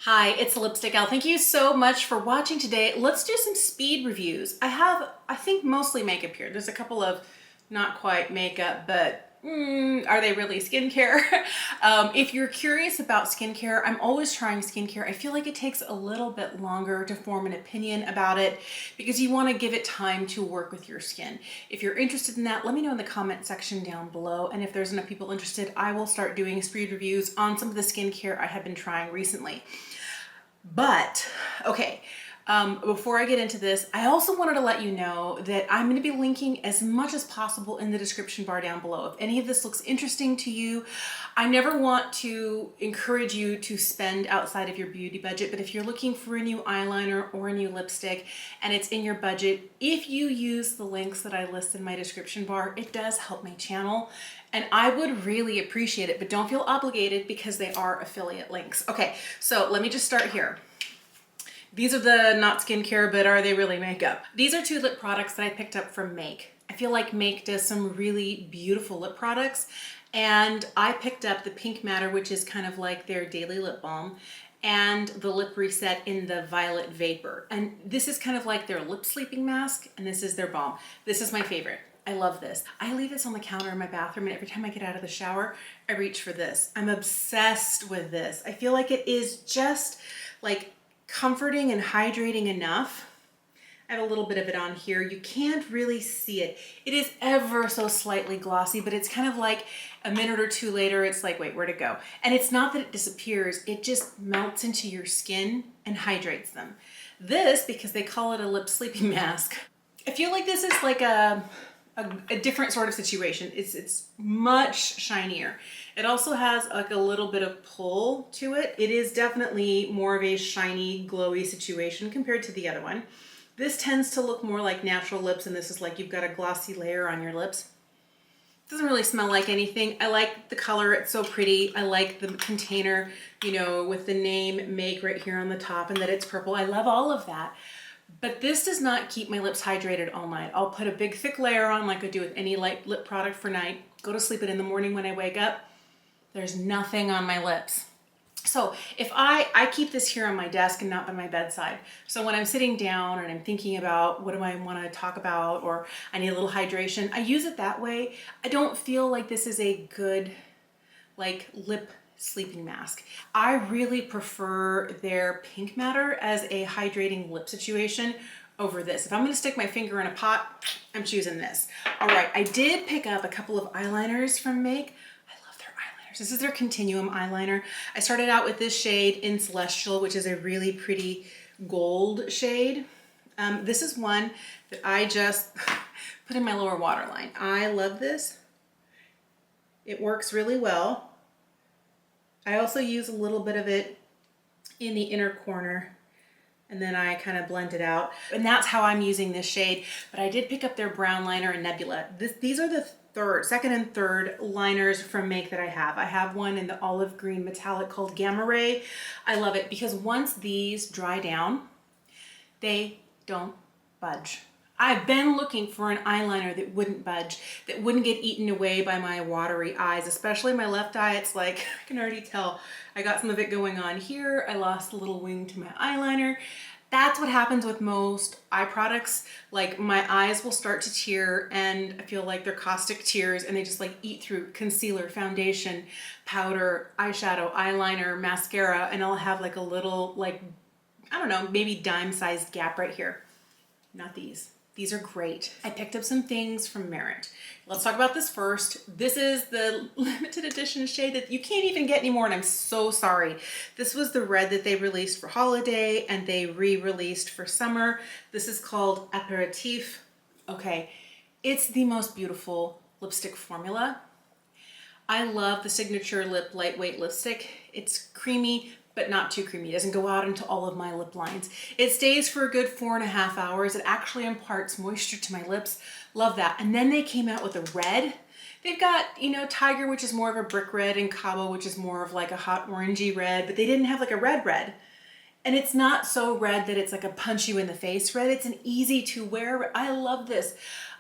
Hi, it's Lipstick Gal. Thank you so much for watching today. Let's do some speed reviews. I think, mostly makeup here. There's a couple of not quite makeup, but are they really skincare? If you're curious about skincare, I'm always trying skincare. I feel like it takes a little bit longer to form an opinion about it because you want to give it time to work with your skin. If you're interested in that, let me know in the comment section down below. And if there's enough people interested, I will start doing speed reviews on some of the skincare I have been trying recently. But, okay, before I get into this, I also wanted to let you know that I'm going to be linking as much as possible in the description bar down below. If any of this looks interesting to you, I never want to encourage you to spend outside of your beauty budget, but if you're looking for a new eyeliner or a new lipstick and it's in your budget, if you use the links that I list in my description bar, it does help my channel. And I would really appreciate it, but don't feel obligated because they are affiliate links. Okay, so let me just start here. These are the not skincare, but are they really makeup? These are two lip products that I picked up from Make. I feel like Make does some really beautiful lip products, and I picked up the Pink Matter, which is kind of like their daily lip balm, and the Lip Reset in the Violet Vapor. And this is kind of like their lip sleeping mask, and this is their balm. This is my favorite. I love this. I leave this on the counter in my bathroom, and every time I get out of the shower, I reach for this. I'm obsessed with this. I feel like it is just like comforting and hydrating enough. I have a little bit of it on here. You can't really see it. It is ever so slightly glossy, but it's kind of like a minute or two later, it's like, wait, where'd it go? And it's not that it disappears, it just melts into your skin and hydrates them. This, because they call it a lip sleeping mask, I feel like this is like a different sort of situation. It's much shinier. It also has like a little bit of pull to it. It is definitely more of a shiny, glowy situation compared to the other one. This tends to look more like natural lips, and this is like you've got a glossy layer on your lips. It doesn't really smell like anything. I like the color, it's so pretty. I like the container, you know, with the name Make right here on the top and that it's purple. I love all of that. But this does not keep my lips hydrated all night. I'll put a big thick layer on like I do with any light lip product for night, go to sleep, and in the morning when I wake up, there's nothing on my lips. So if I keep this here on my desk and not by my bedside. So when I'm sitting down and I'm thinking about what do I want to talk about, or I need a little hydration, I use it that way. I don't feel like this is a good like lip sleeping mask. I really prefer their Pink Matter as a hydrating lip situation over this. If I'm gonna stick my finger in a pot, I'm choosing this. All right, I did pick up a couple of eyeliners from Make. I love their eyeliners. This is their Continuum eyeliner. I started out with this shade in Celestial, which is a really pretty gold shade. This is one that I just put in my lower waterline. I love this. It works really well. I also use a little bit of it in the inner corner, and then I kind of blend it out. And that's how I'm using this shade. But I did pick up their brown liner and Nebula. These are the second and third liners from Make that I have. I have one in the olive green metallic called Gamma Ray. I love it because once these dry down, they don't budge. I've been looking for an eyeliner that wouldn't budge, that wouldn't get eaten away by my watery eyes, especially my left eye. It's like, I can already tell I got some of it going on here. I lost a little wing to my eyeliner. That's what happens with most eye products. Like my eyes will start to tear, and I feel like they're caustic tears, and they just like eat through concealer, foundation, powder, eyeshadow, eyeliner, mascara, and I'll have like a little, like, I don't know, maybe dime-sized gap right here. Not these. These are great. I picked up some things from Merit. Let's talk about this first. This is the limited edition shade that you can't even get anymore, and I'm so sorry. This was the red that they released for holiday and they re-released for summer. This is called Aperitif. Okay, it's the most beautiful lipstick formula. I love the Signature Lip Lightweight Lipstick. It's creamy, but not too creamy. It doesn't go out into all of my lip lines. It stays for a good 4.5 hours. It actually imparts moisture to my lips. Love that. And then they came out with a red. They've got, you know, Tiger, which is more of a brick red, and Cabo, which is more of like a hot orangey red, but they didn't have like a red. And it's not so red that it's like a punch you in the face red. It's an easy to wear. I love this.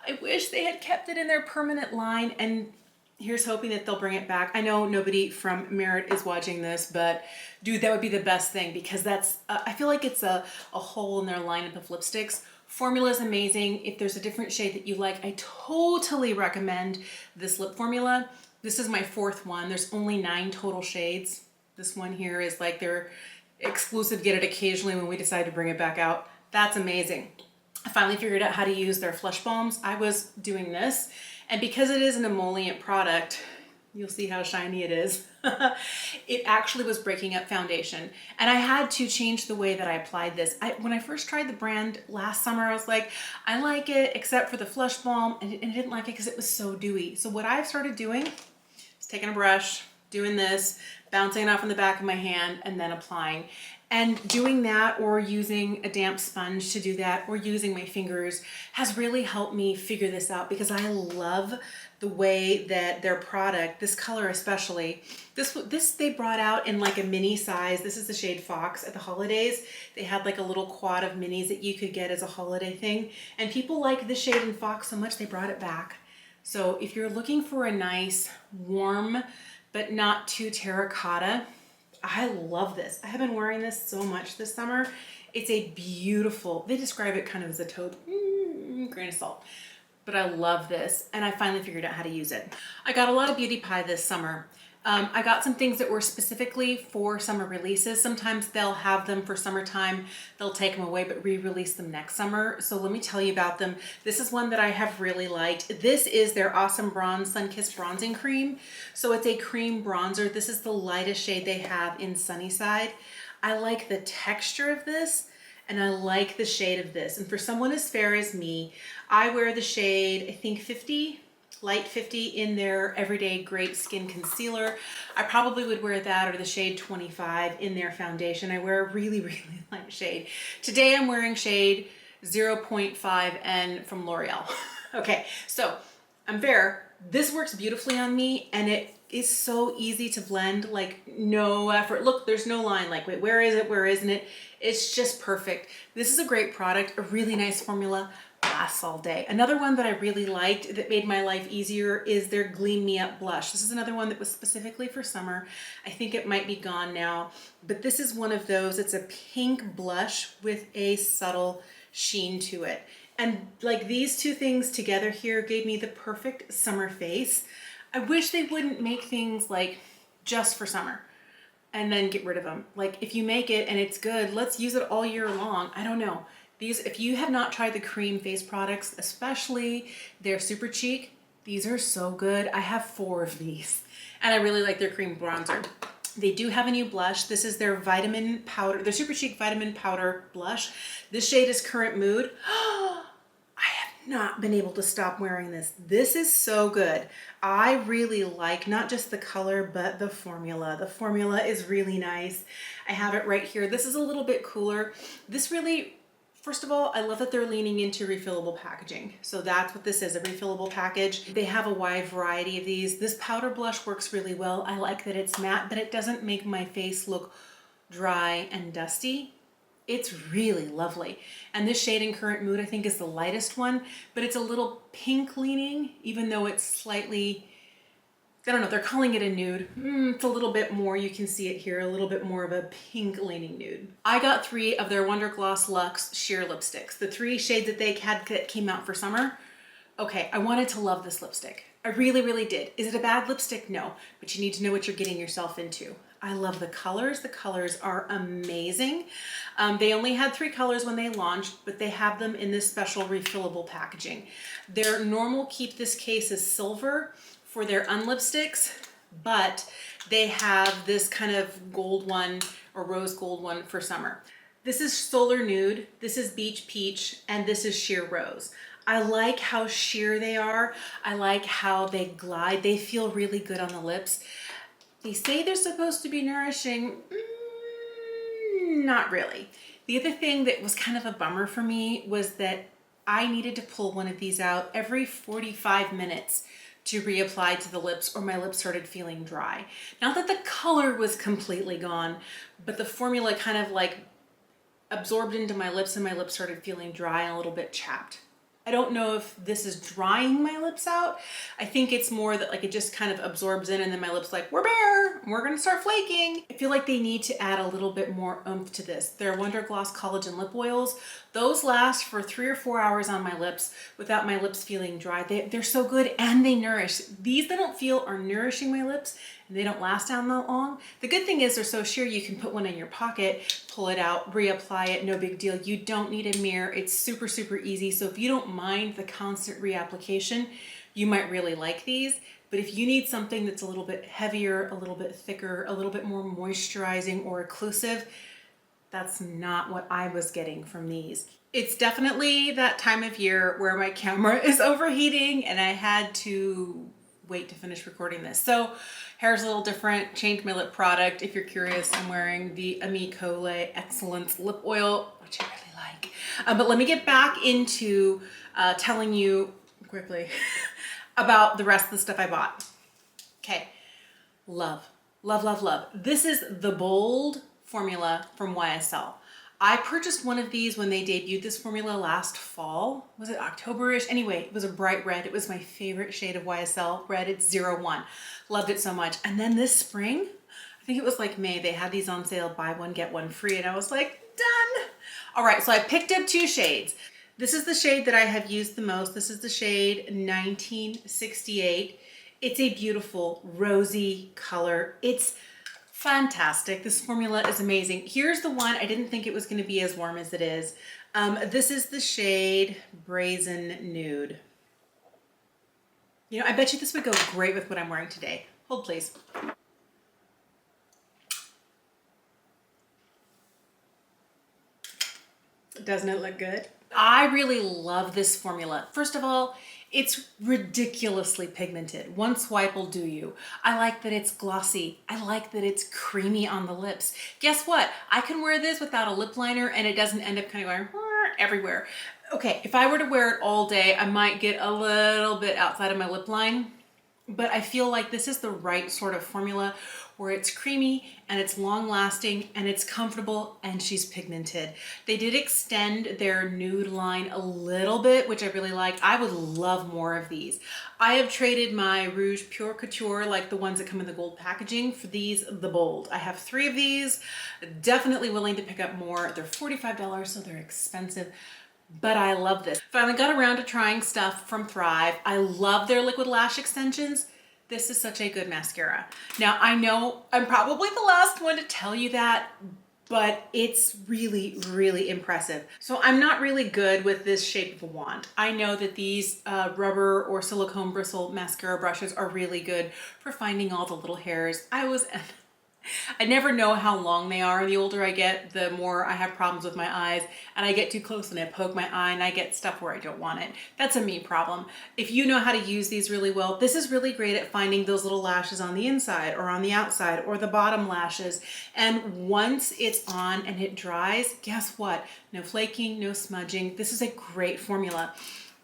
I wish they had kept it in their permanent line, and Here's hoping that they'll bring it back. I know nobody from Merit is watching this, but dude, that would be the best thing, because that's, I feel like it's a hole in their lineup of lipsticks. Formula is amazing. If there's a different shade that you like, I totally recommend this lip formula. This is my fourth one. There's only 9 total shades. This one here is like their exclusive, get it occasionally when we decide to bring it back out. That's amazing. I finally figured out how to use their Flush Balms. I was doing this, and because it is an emollient product, you'll see how shiny it is. It actually was breaking up foundation, and I had to change the way that I applied this. When I first tried the brand last summer, I was like, I like it except for the Flush Balm, and I didn't like it because it was so dewy. So what I've started doing is taking a brush, doing this, bouncing it off in the back of my hand, and then applying. And doing that, or using a damp sponge to do that, or using my fingers, has really helped me figure this out, because I love the way that their product, this color especially, this they brought out in like a mini size. This is the shade Fox at the holidays. They had like a little quad of minis that you could get as a holiday thing. And people like this shade in Fox so much they brought it back. So if you're looking for a nice, warm, but not too terracotta, I love this. I have been wearing this so much this summer. It's a beautiful, they describe it kind of as a toad, grain of salt, but I love this, and I finally figured out how to use it. I got a lot of beauty pie this summer. I got some things that were specifically for summer releases. Sometimes they'll have them for summertime, they'll take them away, but re-release them next summer. So let me tell you about them. This is one that I have really liked. This is their Awesome Bronze Sun-Kissed Bronzing Cream. So it's a cream bronzer. This is the lightest shade they have in Sunnyside. I like the texture of this, and I like the shade of this. And for someone as fair as me, I wear the shade, I think 50, light 50 in their Everyday Great Skin Concealer. I probably would wear that, or the shade 25 in their foundation. I wear a really, really light shade. Today I'm wearing shade 0.5N from L'Oreal. Okay, so I'm fair. This works beautifully on me, and it is so easy to blend, like no effort. Look, there's no line, like, wait, where is it? Where isn't it? It's just perfect. This is a great product, a really nice formula, lasts all day. Another one that I really liked that made my life easier is their Gleam Me Up Blush. This is another one that was specifically for summer. I think it might be gone now, but this is one of those. It's a pink blush with a subtle sheen to it. And like these two things together here gave me the perfect summer face. I wish they wouldn't make things like just for summer and then get rid of them. Like if you make it and it's good, let's use it all year long. I don't know. These, if you have not tried the cream face products, especially their Super Cheek, these are so good. I have 4 of these, and I really like their cream bronzer. They do have a new blush. This is their vitamin powder, their Super Cheek Vitamin Powder Blush. This shade is Current Mood. I have not been able to stop wearing this. This is so good. I really like not just the color, but the formula. The formula is really nice. I have it right here. This is a little bit cooler. This really, first of all, I love that they're leaning into refillable packaging. So that's what this is, a refillable package. They have a wide variety of these. This powder blush works really well. I like that it's matte, but it doesn't make my face look dry and dusty. It's really lovely. And this shade in Current Mood, I think, is the lightest one, but it's a little pink leaning, even though it's slightly, I don't know, they're calling it a nude. It's a little bit more, you can see it here, a little bit more of a pink leaning nude. I got 3 of their Wonder Gloss Luxe sheer lipsticks, the 3 shades that they had that came out for summer. Okay, I wanted to love this lipstick. I really, really did. Is it a bad lipstick? No, but you need to know what you're getting yourself into. I love the colors. The colors are amazing. They only had 3 colors when they launched, but they have them in this special refillable packaging. Their normal Keep This Case is silver for their unlipsticks, but they have this kind of gold one or rose gold one for summer. This is Solar Nude, this is Beach Peach, and this is Sheer Rose. I like how sheer they are. I like how they glide. They feel really good on the lips. They say they're supposed to be nourishing. Not really. The other thing that was kind of a bummer for me was that I needed to pull one of these out every 45 minutes to reapply to the lips, or my lips started feeling dry. Not that the color was completely gone, but the formula kind of like absorbed into my lips and my lips started feeling dry and a little bit chapped. I don't know if this is drying my lips out. I think it's more that like it just kind of absorbs in and then my lips like, we're bare, we're gonna start flaking. I feel like they need to add a little bit more oomph to this. They're Wonder Gloss Collagen Lip Oils. Those last for 3 or 4 hours on my lips without my lips feeling dry. They're so good and they nourish. These I don't feel are nourishing my lips and they don't last down that long. The good thing is they're so sheer you can put one in your pocket, pull it out, reapply it, no big deal. You don't need a mirror. It's super, super easy. So if you don't mind the constant reapplication, you might really like these. But if you need something that's a little bit heavier, a little bit thicker, a little bit more moisturizing or occlusive, that's not what I was getting from these. It's definitely that time of year where my camera is overheating and I had to wait to finish recording this. So hair's a little different, changed my lip product. If you're curious, I'm wearing the Ami Colé Excellence Lip Oil, which I really like. But let me get back into telling you quickly about the rest of the stuff I bought. Okay, love, love, love, love. This is the Bold formula from YSL. I purchased one of these when they debuted this formula last fall. Was it October-ish? Anyway, it was a bright red. It was my favorite shade of YSL red. It's 01. Loved it so much. And then this spring, I think it was like May, they had these on sale, buy one, get one free. And I was like, done. All right, so I picked up 2 shades. This is the shade that I have used the most. This is the shade 1968. It's a beautiful rosy color. It's fantastic. This formula is amazing. Here's the one, I didn't think it was gonna be as warm as it is. This is the shade Brazen Nude. You know, I bet you this would go great with what I'm wearing today. Hold please. Doesn't it look good? I really love this formula. First of all, it's ridiculously pigmented. One swipe will do you. I like that it's glossy. I like that it's creamy on the lips. Guess what? I can wear this without a lip liner and it doesn't end up kind of going everywhere. Okay, if I were to wear it all day, I might get a little bit outside of my lip line, but I feel like this is the right sort of formula where it's creamy and it's long lasting and it's comfortable and she's pigmented. They did extend their nude line a little bit, which I really like. I would love more of these. I have traded my Rouge Pure Couture, like the ones that come in the gold packaging, for these, the Bold. I have 3 of these, definitely willing to pick up more. They're $45, so they're expensive. But I love this. Finally got around to trying stuff from Thrive. I love their liquid lash extensions. This is such a good mascara. Now I know I'm probably the last one to tell you that, but it's really, really impressive. So I'm not really good with this shape of a wand. I know that these rubber or silicone bristle mascara brushes are really good for finding all the little hairs. I never know how long they are. The older I get, the more I have problems with my eyes and I get too close and I poke my eye and I get stuff where I don't want it. That's a me problem. If you know how to use these really well, this is really great at finding those little lashes on the inside or on the outside or the bottom lashes. And once it's on and it dries, guess what? No flaking, no smudging. This is a great formula.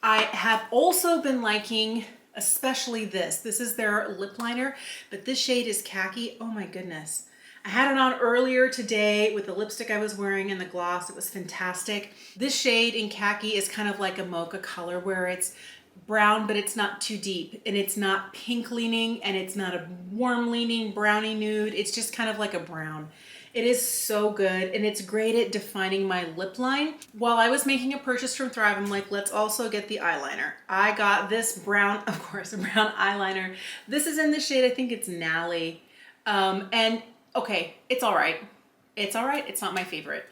I have also been liking especially this. This is their lip liner, but this shade is khaki. Oh my goodness. I had it on earlier today with the lipstick I was wearing and the gloss. It was fantastic. This shade in khaki is kind of like a mocha color where it's brown, but it's not too deep and it's not pink leaning and it's not a warm leaning brownie nude. It's just kind of like a brown. It is so good and it's great at defining my lip line. While I was making a purchase from Thrive, I'm like, let's also get the eyeliner. I got this brown, of course, a brown eyeliner. This is in the shade, I think it's Nally. And okay, it's all right. It's all right. It's not my favorite.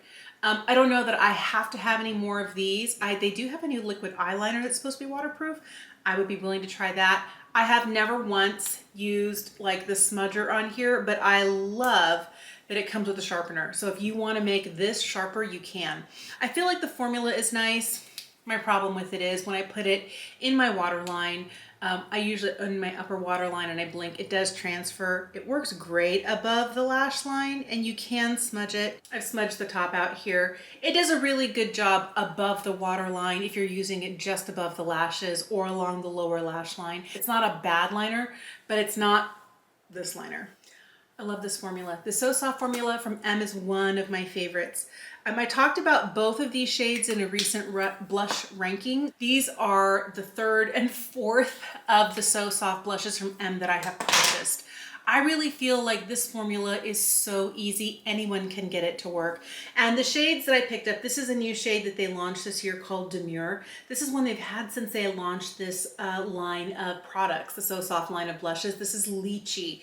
I don't know that I have to have any more of these. They do have a new liquid eyeliner that's supposed to be waterproof. I would be willing to try that. I have never once used like the smudger on here, but I love that it comes with a sharpener. So if you want to make this sharper, you can. I feel like the formula is nice. My problem with it is when I put it in my waterline, I usually, in my upper waterline and I blink, it does transfer. It works great above the lash line and you can smudge it. I've smudged the top out here. It does a really good job above the waterline if you're using it just above the lashes or along the lower lash line. It's not a bad liner, but it's not this liner. I love this formula. The So Soft formula from M is one of my favorites. I talked about both of these shades in a recent blush ranking. These are the third and fourth of the So Soft blushes from M that I have purchased. I really feel like this formula is so easy. Anyone can get it to work. And the shades that I picked up, this is a new shade that they launched this year called Demure. This is one they've had since they launched this line of products, the So Soft line of blushes. This is Lychee.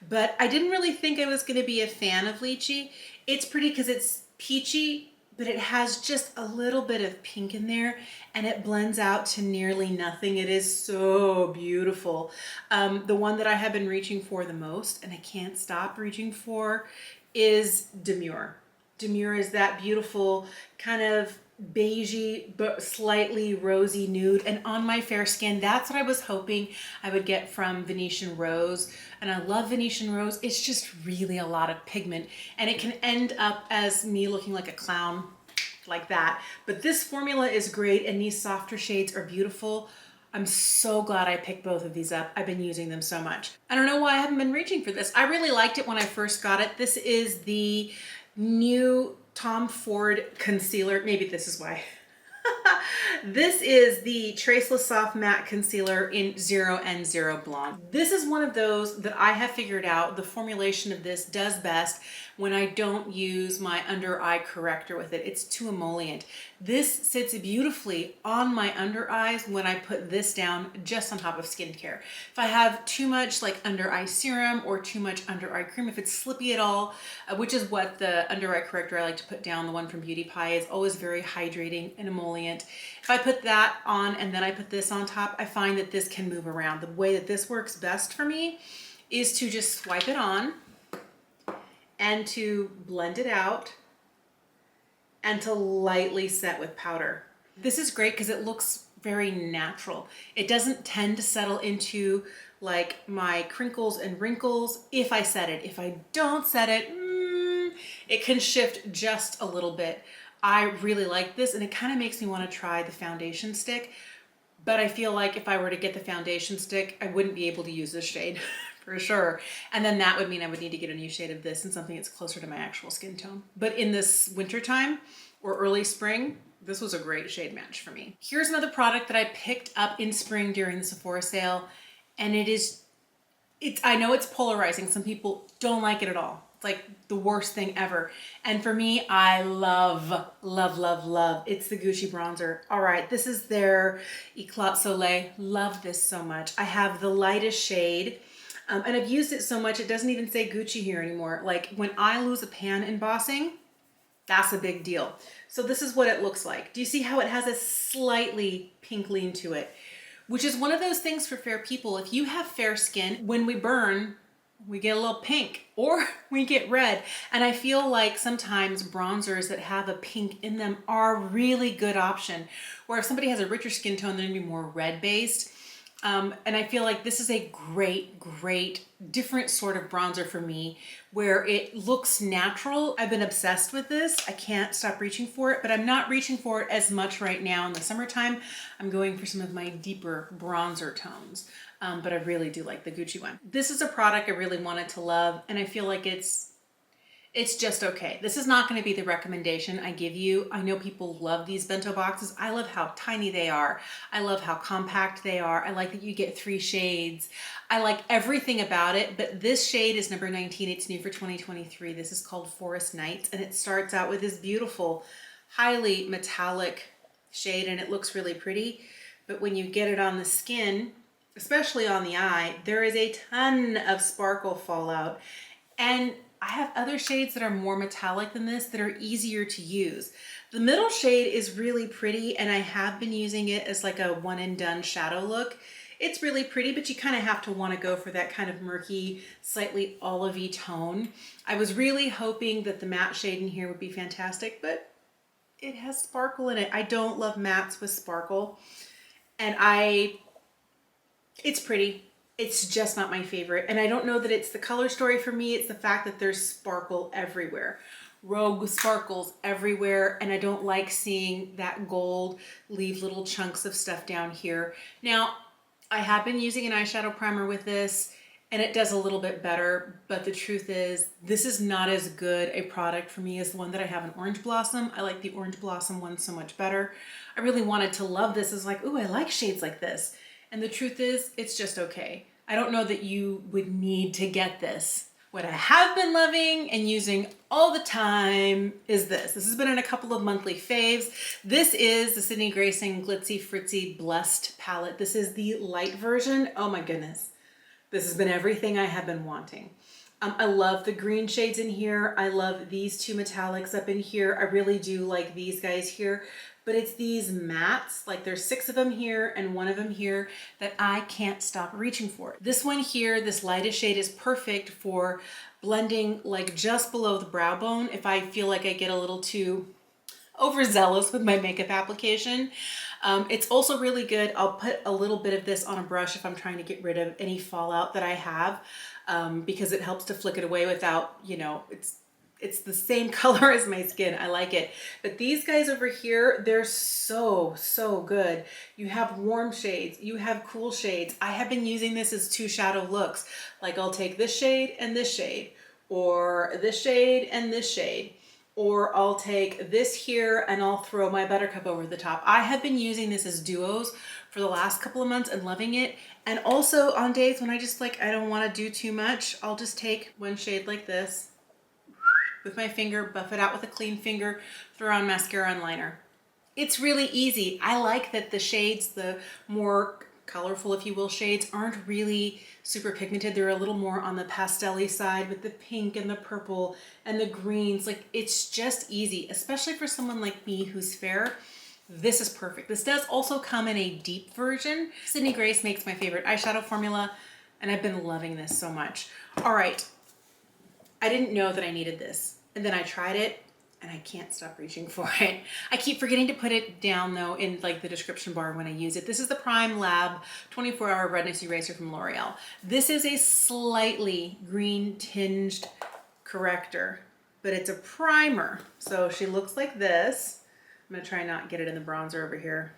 But I didn't really think I was gonna be a fan of Lychee. It's pretty because it's peachy, but it has just a little bit of pink in there and it blends out to nearly nothing. It is so beautiful. The one that I have been reaching for the most, and I can't stop reaching for, is Demure. Demure is that beautiful kind of beigey but slightly rosy nude, and on my fair skin, that's what I was hoping I would get from Venetian Rose. And I love Venetian Rose. It's just really a lot of pigment, and it can end up as me looking like a clown like that. But this formula is great, and these softer shades are beautiful. I'm so glad I picked both of these up. I've been using them so much. I don't know why I haven't been reaching for this. I really liked it when I first got it. This is the new Tom Ford concealer. Maybe this is why. This is the Traceless Soft Matte Concealer in 0 and 0 Blonde. This is one of those that I have figured out the formulation of this does best when I don't use my under eye corrector with it. It's too emollient. This sits beautifully on my under eyes when I put this down just on top of skincare. If I have too much like under eye serum or too much under eye cream, if it's slippy at all, which is what the under eye corrector I like to put down, the one from Beauty Pie, is always very hydrating and emollient. If I put that on and then I put this on top, I find that this can move around. The way that this works best for me is to just swipe it on and to blend it out and to lightly set with powder. This is great because it looks very natural. It doesn't tend to settle into like my crinkles and wrinkles if I set it. If I don't set it, it can shift just a little bit. I really like this, and it kind of makes me want to try the foundation stick, but I feel like if I were to get the foundation stick, I wouldn't be able to use this shade for sure. And then that would mean I would need to get a new shade of this and something that's closer to my actual skin tone. But in this winter time or early spring, this was a great shade match for me. Here's another product that I picked up in spring during the Sephora sale, and I know it's polarizing. Some people don't like it at all. It's like the worst thing ever. And for me, I love, love, love, love. It's the Gucci bronzer. All right, this is their Eclat Soleil. Love this so much. I have the lightest shade, and I've used it so much, it doesn't even say Gucci here anymore. Like when I lose a pan embossing, that's a big deal. So this is what it looks like. Do you see how it has a slightly pink lean to it? Which is one of those things for fair people. If you have fair skin, when we burn, we get a little pink or we get red. And I feel like sometimes bronzers that have a pink in them are a really good option. Or if somebody has a richer skin tone, they're gonna be more red based. And I feel like this is a great, great, different sort of bronzer for me where it looks natural. I've been obsessed with this. I can't stop reaching for it, but I'm not reaching for it as much right now in the summertime. I'm going for some of my deeper bronzer tones. But I really do like the Gucci one. This is a product I really wanted to love, and I feel like it's just okay. This is not going to be the recommendation I give you. I know people love these bento boxes. I love how tiny they are. I love how compact they are. I like that you get 3 shades. I like everything about it, but this shade is number 19. It's new for 2023. This is called Forest Nights, and it starts out with this beautiful, highly metallic shade, and it looks really pretty. But when you get it on the skin, especially on the eye, there is a ton of sparkle fallout. And I have other shades that are more metallic than this that are easier to use. The middle shade is really pretty, and I have been using it as like a one and done shadow look. It's really pretty, but you kind of have to want to go for that kind of murky, slightly olivey tone. I was really hoping that the matte shade in here would be fantastic, but it has sparkle in it. I don't love mattes with sparkle, and it's pretty. It's just not my favorite. And I don't know that it's the color story for me. It's the fact that there's sparkle everywhere. Rogue sparkles everywhere. And I don't like seeing that gold leave little chunks of stuff down here. Now, I have been using an eyeshadow primer with this, and it does a little bit better, but the truth is this is not as good a product for me as the one that I have in Orange Blossom. I like the Orange Blossom one so much better. I really wanted to love this. It's like, ooh, I like shades like this. And the truth is, it's just okay. I don't know that you would need to get this. What I have been loving and using all the time is this. This has been in a couple of monthly faves. This is the Sydney Grayson Glitzy Fritzy Blessed palette. This is the light version. Oh my goodness. This has been everything I have been wanting. I love the green shades in here. I love these two metallics up in here. I really do like these guys here, but it's these mattes, like there's 6 of them here and 1 of them here, that I can't stop reaching for. This one here, this lightest shade, is perfect for blending like just below the brow bone if I feel like I get a little too overzealous with my makeup application. It's also really good. I'll put a little bit of this on a brush if I'm trying to get rid of any fallout that I have, because it helps to flick it away without, you know, it's the same color as my skin. I like it. But these guys over here, they're so good. You have warm shades, you have cool shades. I have been using this as 2 shadow looks. Like I'll take this shade and this shade, or this shade and this shade. Or I'll take this here and I'll throw my Buttercup over the top. I have been using this as duos for the last couple of months and loving it. And also on days when I just like, I don't want to do too much, I'll just take one shade like this with my finger, buff it out with a clean finger, throw on mascara and liner. It's really easy. I like that the shades, the more colorful, if you will, shades aren't really super pigmented. They're a little more on the pastel-y side with the pink and the purple and the greens. Like, it's just easy, especially for someone like me who's fair. This is perfect. This does also come in a deep version. Sydney Grace makes my favorite eyeshadow formula, and I've been loving this so much. All right, I didn't know that I needed this, and then I tried it, and I can't stop reaching for it. I keep forgetting to put it down though in like the description bar when I use it. This is the Prime Lab 24-hour redness eraser from L'Oreal. This is a slightly green tinged corrector, but it's a primer. So she looks like this. I'm gonna try not get it in the bronzer over here.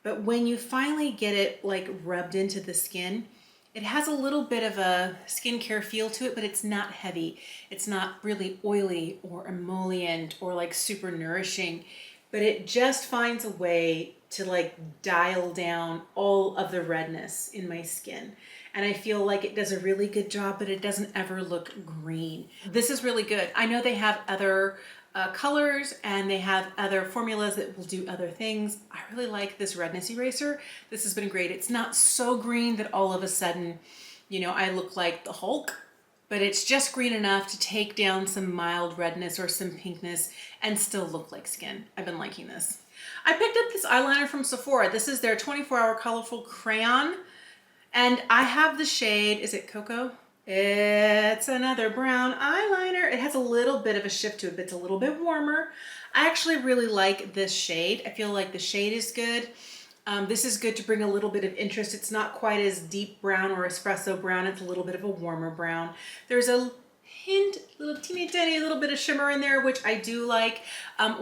But when you finally get it like rubbed into the skin, it has a little bit of a skincare feel to it, but it's not heavy. It's not really oily or emollient or like super nourishing, but it just finds a way to like dial down all of the redness in my skin. And I feel like it does a really good job, but it doesn't ever look green. This is really good. I know they have other colors and they have other formulas that will do other things. I really like this redness eraser. This has been great. It's not so green that all of a sudden, you know, I look like the Hulk, but it's just green enough to take down some mild redness or some pinkness and still look like skin. I've been liking this. I picked up this eyeliner from Sephora. This is their 24-hour colorful crayon, and I have the shade, is it Cocoa? It's another brown eyeliner. It has a little bit of a shift to it, but it's a little bit warmer. I actually really like this shade. I feel like the shade is good. This is good to bring a little bit of interest. It's not quite as deep brown or espresso brown. It's a little bit of a warmer brown. There's a hint, little teeny tiny little bit of shimmer in there, which I do like.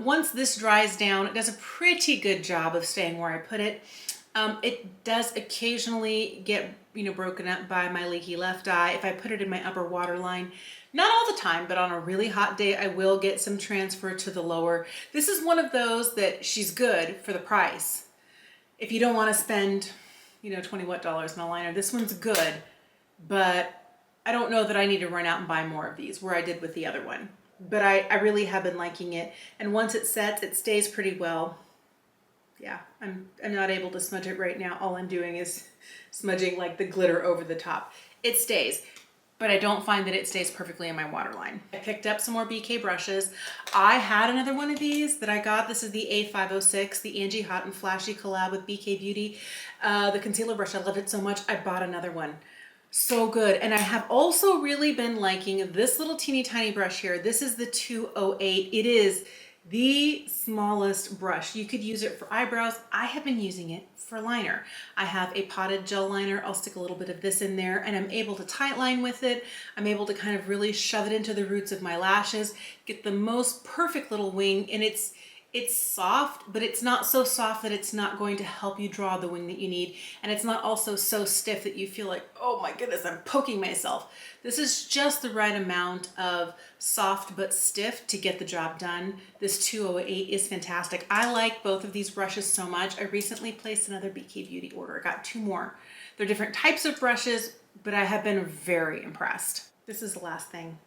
Once this dries down, it does a pretty good job of staying where I put it. It does occasionally get, you know, broken up by my leaky left eye if I put it in my upper waterline. Not all the time, but on a really hot day, I will get some transfer to the lower. This is one of those that she's good for the price. If you don't want to spend, you know, $20 what dollars on a liner, this one's good, but I don't know that I need to run out and buy more of these where I did with the other one. But I really have been liking it. And once it sets, it stays pretty well. Yeah, I'm not able to smudge it right now. All I'm doing is smudging like the glitter over the top. It stays, but I don't find that it stays perfectly in my waterline. I picked up some more BK brushes. I had another one of these that I got. This is the A506, the Angie Hot and Flashy collab with BK Beauty. The concealer brush, I love it so much, I bought another one. So good. And I have also really been liking this little teeny tiny brush here. This is the 208. It is the smallest brush. You could use it for eyebrows. I have been using it for liner. I have a potted gel liner. I'll stick a little bit of this in there and I'm able to tight line with it. I'm able to kind of really shove it into the roots of my lashes, get the most perfect little wing, and it's It's soft, but it's not so soft that it's not going to help you draw the wing that you need. And it's not also so stiff that you feel like, oh my goodness, I'm poking myself. This is just the right amount of soft but stiff to get the job done. This 208 is fantastic. I like both of these brushes so much. I recently placed another BK Beauty order. I got 2 more. They're different types of brushes, but I have been very impressed. This is the last thing.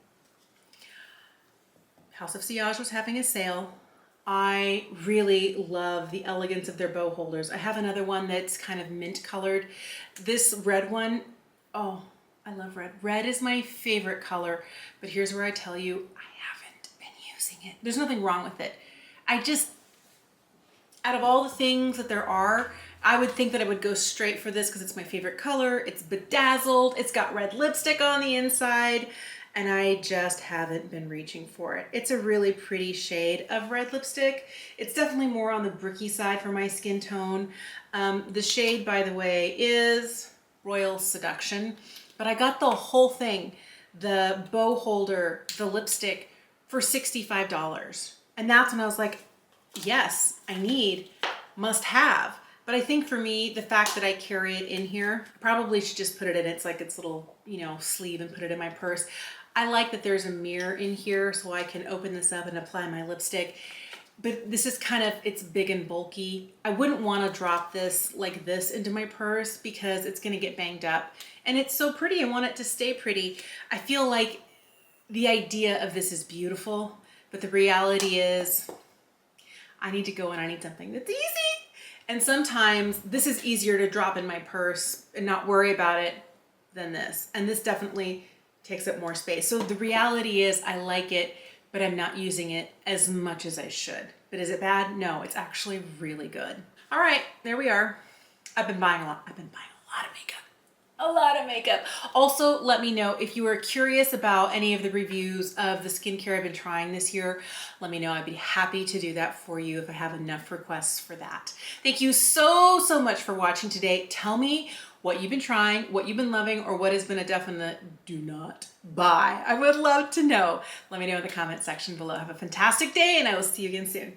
House of Sillage was having a sale. I really love the elegance of their bow holders. I have another one that's kind of mint colored. This red one, oh, I love red. Red is my favorite color, but here's where I tell you, I haven't been using it. There's nothing wrong with it. Out of all the things that there are, I would think that I would go straight for this because it's my favorite color. It's bedazzled. It's got red lipstick on the inside. And I just haven't been reaching for it. It's a really pretty shade of red lipstick. It's definitely more on the bricky side for my skin tone. The shade, by the way, is Royal Seduction, but I got the whole thing, the bow holder, the lipstick, for $65. And that's when I was like, yes, I need, must have. But I think for me, the fact that I carry it in here, I probably should just put it in its little, sleeve and put it in my purse. I like that there's a mirror in here so I can open this up and apply my lipstick. But this is it's big and bulky. I wouldn't want to drop this like this into my purse because it's going to get banged up. And it's so pretty. I want it to stay pretty. I feel like the idea of this is beautiful, but the reality is I need to go and I need something that's easy. And sometimes this is easier to drop in my purse and not worry about it than this. And this definitely takes up more space. So the reality is I like it, but I'm not using it as much as I should. But is it bad? No, it's actually really good. All right, there we are. I've been buying a lot of makeup. A lot of makeup. Also, let me know if you are curious about any of the reviews of the skincare I've been trying this year. Let me know. I'd be happy to do that for you if I have enough requests for that. Thank you so much for watching today. Tell me what you've been trying, what you've been loving, or what has been a definite do not buy. I would love to know. Let me know in the comment section below. Have a fantastic day, and I will see you again soon.